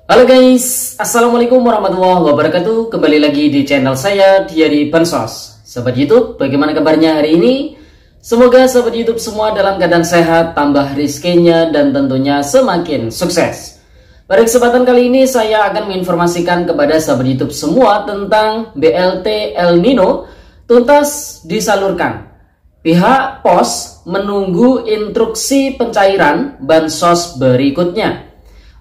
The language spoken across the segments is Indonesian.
Halo guys, Assalamualaikum warahmatullahi wabarakatuh. Kembali lagi di channel saya, Diary Bansos. Sobat YouTube, bagaimana kabarnya hari ini? Semoga sobat YouTube semua dalam keadaan sehat, tambah rizkinya, dan tentunya semakin sukses. Pada kesempatan kali ini saya akan menginformasikan kepada sobat YouTube semua tentang BLT El Nino tuntas disalurkan. Pihak POS menunggu instruksi pencairan bansos berikutnya.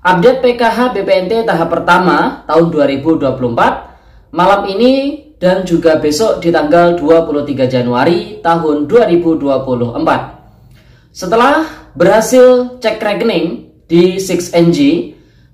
Update PKH BPNT tahap pertama tahun 2024 malam ini dan juga besok di tanggal 23 Januari tahun 2024. Setelah berhasil cek rekening di 6NG,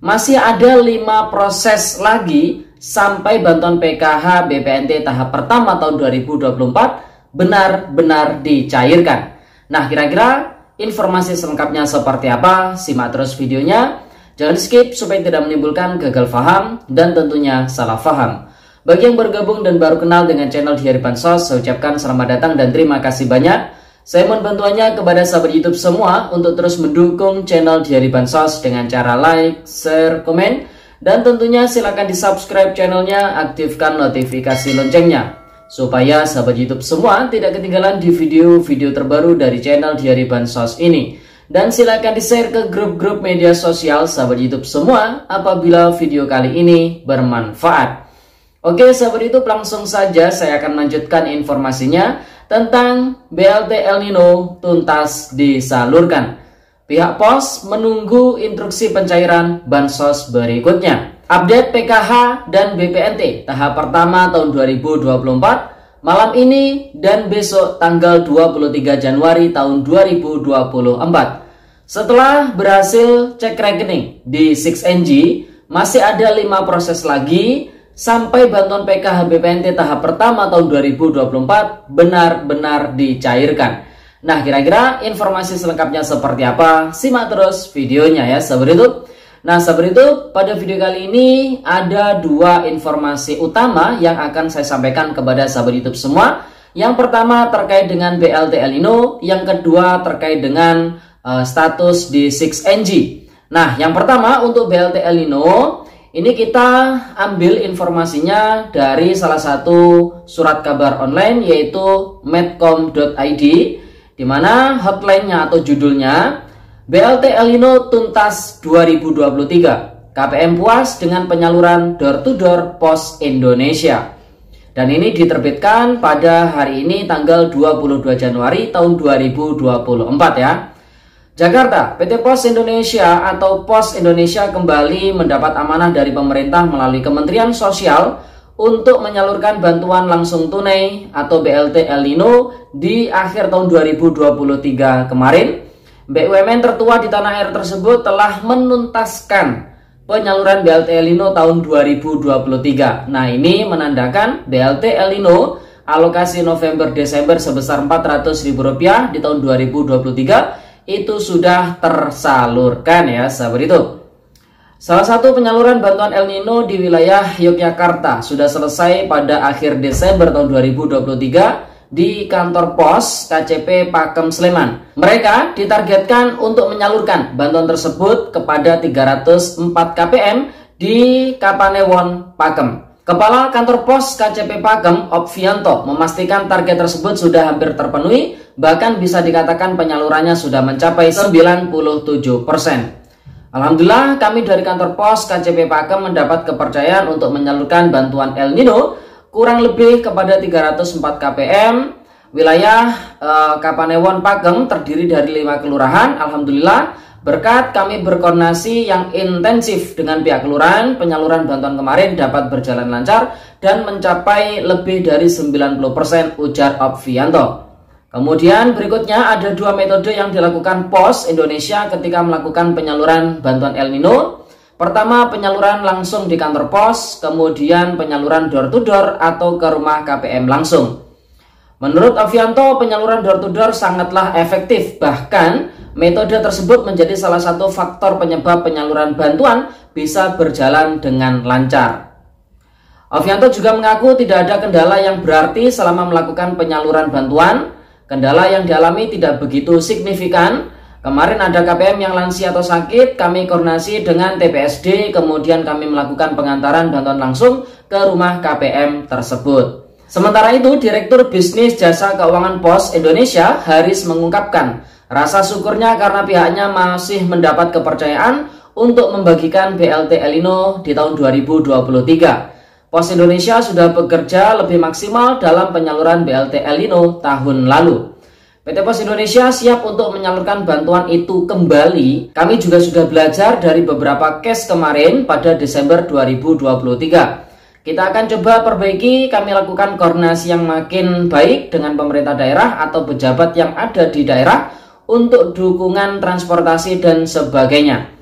masih ada 5 proses lagi sampai bantuan PKH BPNT tahap pertama tahun 2024 benar-benar dicairkan. Nah, kira-kira informasi selengkapnya seperti apa? Simak terus videonya. Jangan skip supaya tidak menimbulkan gagal paham dan tentunya salah paham. Bagi yang bergabung dan baru kenal dengan channel Diary Bansos, saya ucapkan selamat datang dan terima kasih banyak. Saya mohon bantuannya kepada sahabat YouTube semua untuk terus mendukung channel Diary Bansos dengan cara like, share, komen, dan tentunya silakan di subscribe channelnya, aktifkan notifikasi loncengnya supaya sahabat YouTube semua tidak ketinggalan di video-video terbaru dari channel Diary Bansos ini. Dan silakan di-share ke grup-grup media sosial sahabat YouTube semua apabila video kali ini bermanfaat. Oke sahabat YouTube, langsung saja saya akan melanjutkan informasinya tentang BLT El Nino tuntas disalurkan. Pihak POS menunggu instruksi pencairan bansos berikutnya. Update PKH dan BPNT tahap pertama tahun 2024 malam ini dan besok tanggal 23 Januari tahun 2024. Setelah berhasil cek rekening di 6NG, masih ada 5 proses lagi sampai bantuan PKH BPNT tahap pertama tahun 2024 benar-benar dicairkan. Nah, kira-kira informasi selengkapnya seperti apa? Simak terus videonya ya sahabat YouTube. Nah sahabat YouTube, pada video kali ini ada 2 informasi utama yang akan saya sampaikan kepada sahabat YouTube semua. Yang pertama terkait dengan BLT El Nino, yang kedua terkait dengan status di 6NG. Nah, yang pertama untuk BLT El Nino, ini kita ambil informasinya dari salah satu surat kabar online yaitu medcom.id, di mana hotline-nya atau judulnya BLT El Nino tuntas 2023. KPM puas dengan penyaluran door to door Pos Indonesia. Dan ini diterbitkan pada hari ini tanggal 22 Januari tahun 2024 ya. Jakarta, PT Pos Indonesia atau Pos Indonesia kembali mendapat amanah dari pemerintah melalui Kementerian Sosial untuk menyalurkan bantuan langsung tunai atau BLT El Nino di akhir tahun 2023 kemarin. BUMN tertua di tanah air tersebut telah menuntaskan penyaluran BLT El Nino tahun 2023. Nah, ini menandakan BLT El Nino alokasi November-Desember sebesar Rp400.000 di tahun 2023 itu sudah tersalurkan ya sahabat itu. Salah satu penyaluran bantuan El Nino di wilayah Yogyakarta sudah selesai pada akhir Desember tahun 2023 di kantor pos KCP Pakem Sleman. Mereka ditargetkan untuk menyalurkan bantuan tersebut kepada 304 KPM di Kapanewon Pakem. Kepala kantor pos KCP Pakem, Opvianto, memastikan target tersebut sudah hampir terpenuhi, bahkan bisa dikatakan penyalurannya sudah mencapai 97%. Alhamdulillah, kami dari kantor pos KCP Pakem mendapat kepercayaan untuk menyalurkan bantuan El Nino kurang lebih kepada 304 KPM. Wilayah Kapanewon Pakem terdiri dari 5 kelurahan. Alhamdulillah, berkat kami berkoordinasi yang intensif dengan pihak kelurahan, penyaluran bantuan kemarin dapat berjalan lancar dan mencapai lebih dari 90%, ujar Opvianto. Kemudian berikutnya ada 2 metode yang dilakukan Pos Indonesia ketika melakukan penyaluran bantuan El Nino. Pertama, penyaluran langsung di kantor pos, kemudian penyaluran door to door atau ke rumah KPM langsung. Menurut Opvianto, penyaluran door to door sangatlah efektif, bahkan metode tersebut menjadi salah satu faktor penyebab penyaluran bantuan bisa berjalan dengan lancar. Opvianto juga mengaku tidak ada kendala yang berarti selama melakukan penyaluran bantuan. Kendala yang dialami tidak begitu signifikan, Kemarin ada KPM yang lansia atau sakit, kami koordinasi dengan TPSD, kemudian kami melakukan pengantaran bantuan langsung ke rumah KPM tersebut. Sementara itu, Direktur Bisnis Jasa Keuangan Pos Indonesia, Haris, mengungkapkan rasa syukurnya karena pihaknya masih mendapat kepercayaan untuk membagikan BLT El Nino di tahun 2023. Pos Indonesia sudah bekerja lebih maksimal dalam penyaluran BLT El Nino tahun lalu. PT Pos Indonesia siap untuk menyalurkan bantuan itu kembali. Kami juga sudah belajar dari beberapa case kemarin pada Desember 2023. Kita akan coba perbaiki, kami lakukan koordinasi yang makin baik dengan pemerintah daerah atau pejabat yang ada di daerah untuk dukungan transportasi dan sebagainya.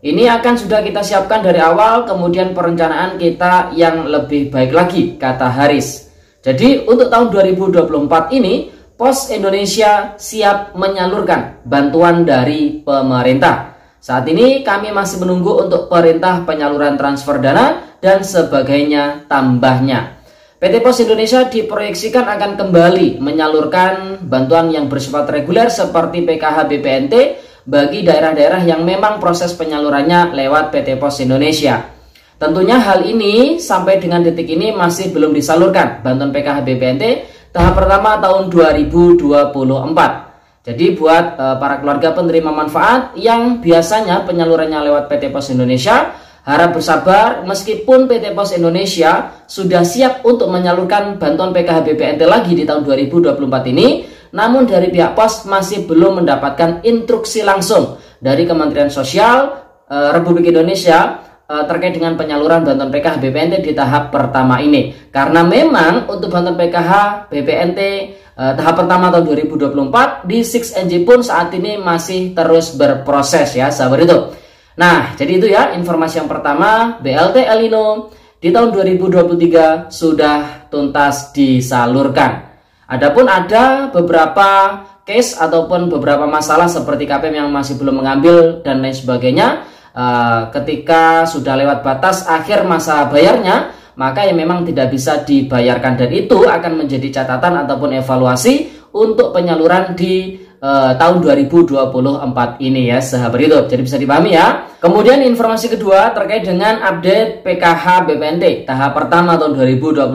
Ini akan sudah kita siapkan dari awal, kemudian perencanaan kita yang lebih baik lagi, kata Haris. Jadi untuk tahun 2024 ini, Pos Indonesia siap menyalurkan bantuan dari pemerintah. Saat ini kami masih menunggu untuk perintah penyaluran transfer dana dan sebagainya tambahnya. PT Pos Indonesia diproyeksikan akan kembali menyalurkan bantuan yang bersifat reguler seperti PKH BPNT bagi daerah-daerah yang memang proses penyalurannya lewat PT Pos Indonesia. Tentunya hal ini sampai dengan detik ini masih belum disalurkan bantuan PKH BPNT tahap pertama tahun 2024. Jadi buat para keluarga penerima manfaat yang biasanya penyalurannya lewat PT Pos Indonesia, harap bersabar meskipun PT Pos Indonesia sudah siap untuk menyalurkan bantuan PKH BPNT lagi di tahun 2024 ini, namun dari pihak Pos masih belum mendapatkan instruksi langsung dari Kementerian Sosial Republik Indonesia terkait dengan penyaluran bantuan PKH BPNT di tahap pertama ini. Karena memang untuk bantuan PKH BPNT tahap pertama tahun 2024 di 6NG pun saat ini masih terus berproses ya sahabat itu. Nah, jadi itu ya informasi yang pertama, BLT El Nino di tahun 2023 sudah tuntas disalurkan. Adapun ada beberapa case ataupun beberapa masalah seperti KPM yang masih belum mengambil dan lain sebagainya. Ketika sudah lewat batas akhir masa bayarnya, maka yang memang tidak bisa dibayarkan, dan itu akan menjadi catatan ataupun evaluasi untuk penyaluran di tahun 2024 ini ya sahabat itu. Jadi bisa dipahami ya. Kemudian informasi kedua terkait dengan update PKH BPNT tahap pertama tahun 2024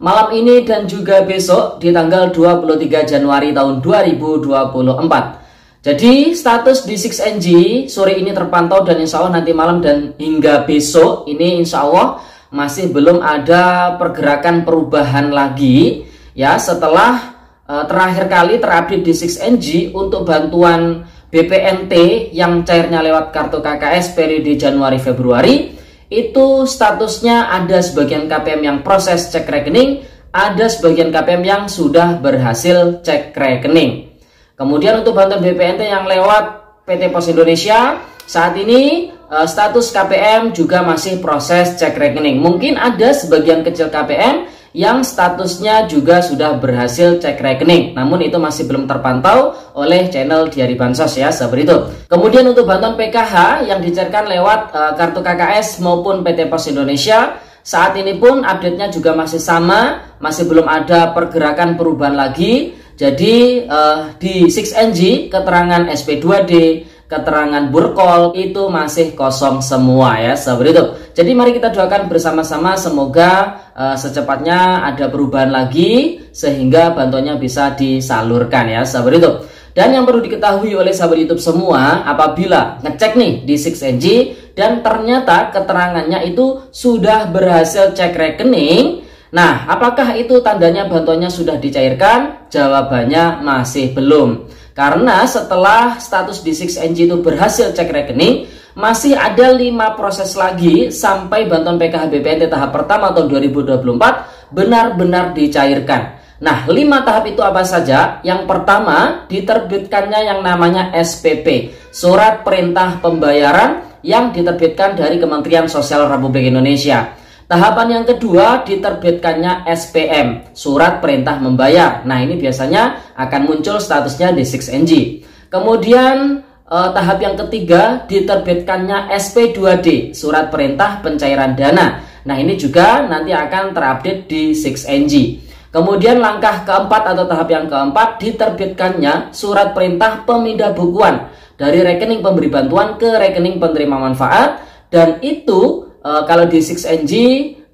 malam ini dan juga besok di tanggal 23 Januari tahun 2024. Jadi status di 6NG sore ini terpantau dan insya Allah nanti malam dan hingga besok ini insya Allah masih belum ada pergerakan perubahan lagi ya, setelah terakhir kali terupdate di 6NG untuk bantuan BPNT yang cairnya lewat kartu KKS periode Januari Februari, itu statusnya ada sebagian KPM yang proses cek rekening, ada sebagian KPM yang sudah berhasil cek rekening. Kemudian untuk bantuan BPNT yang lewat PT Pos Indonesia saat ini status KPM juga masih proses cek rekening. Mungkin ada sebagian kecil KPM yang statusnya juga sudah berhasil cek rekening, namun itu masih belum terpantau oleh channel Diari Bansos ya sahabat itu. Kemudian untuk bantuan PKH yang dicairkan lewat kartu KKS maupun PT Pos Indonesia, saat ini pun update-nya juga masih sama, masih belum ada pergerakan perubahan lagi. Jadi di 6NG keterangan SP2D, keterangan burkol itu masih kosong semua ya sahabat itu. Jadi mari kita doakan bersama-sama semoga secepatnya ada perubahan lagi sehingga bantuannya bisa disalurkan ya sahabat itu. Dan yang perlu diketahui oleh sahabat YouTube semua, apabila ngecek nih di 6NG dan ternyata keterangannya itu sudah berhasil cek rekening, nah, apakah itu tandanya bantuannya sudah dicairkan? Jawabannya masih belum. Karena setelah status di 6NG itu berhasil cek rekening, masih ada 5 proses lagi sampai bantuan PKH BPNT tahap pertama tahun 2024 benar-benar dicairkan. Nah, 5 tahap itu apa saja? Yang pertama, diterbitkannya yang namanya SPP, Surat Perintah Pembayaran yang diterbitkan dari Kementerian Sosial Republik Indonesia. Tahapan yang kedua, diterbitkannya SPM, Surat Perintah Membayar. Nah, ini biasanya akan muncul statusnya di 6NG. Kemudian tahap yang ketiga, diterbitkannya SP2D, Surat Perintah Pencairan Dana. Nah, ini juga nanti akan terupdate di 6NG. Kemudian langkah keempat atau tahap yang keempat, diterbitkannya surat perintah pemindah bukuan dari rekening pemberi bantuan ke rekening penerima manfaat. Dan itu kalau di 6NG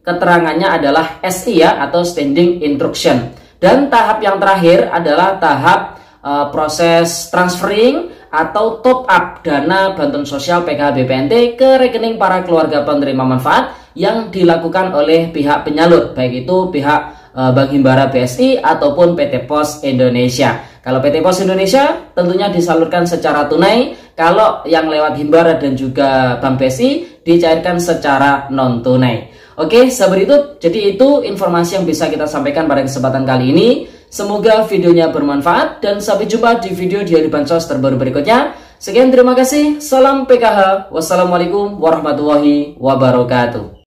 keterangannya adalah SI ya, atau Standing Instruction. Dan tahap yang terakhir adalah tahap proses transferring atau top up dana bantuan sosial PKH BPNT ke rekening para keluarga penerima manfaat yang dilakukan oleh pihak penyalur, baik itu pihak Bank Himbara BSI ataupun PT Pos Indonesia. Kalau PT Pos Indonesia tentunya disalurkan secara tunai, kalau yang lewat Himbara dan juga Bank BSI dicairkan secara non tunai. Oke, sahabat YouTube, jadi itu informasi yang bisa kita sampaikan pada kesempatan kali ini. Semoga videonya bermanfaat dan sampai jumpa di video di hari Bansos terbaru berikutnya. Sekian, terima kasih. Salam PKH. Wassalamualaikum warahmatullahi wabarakatuh.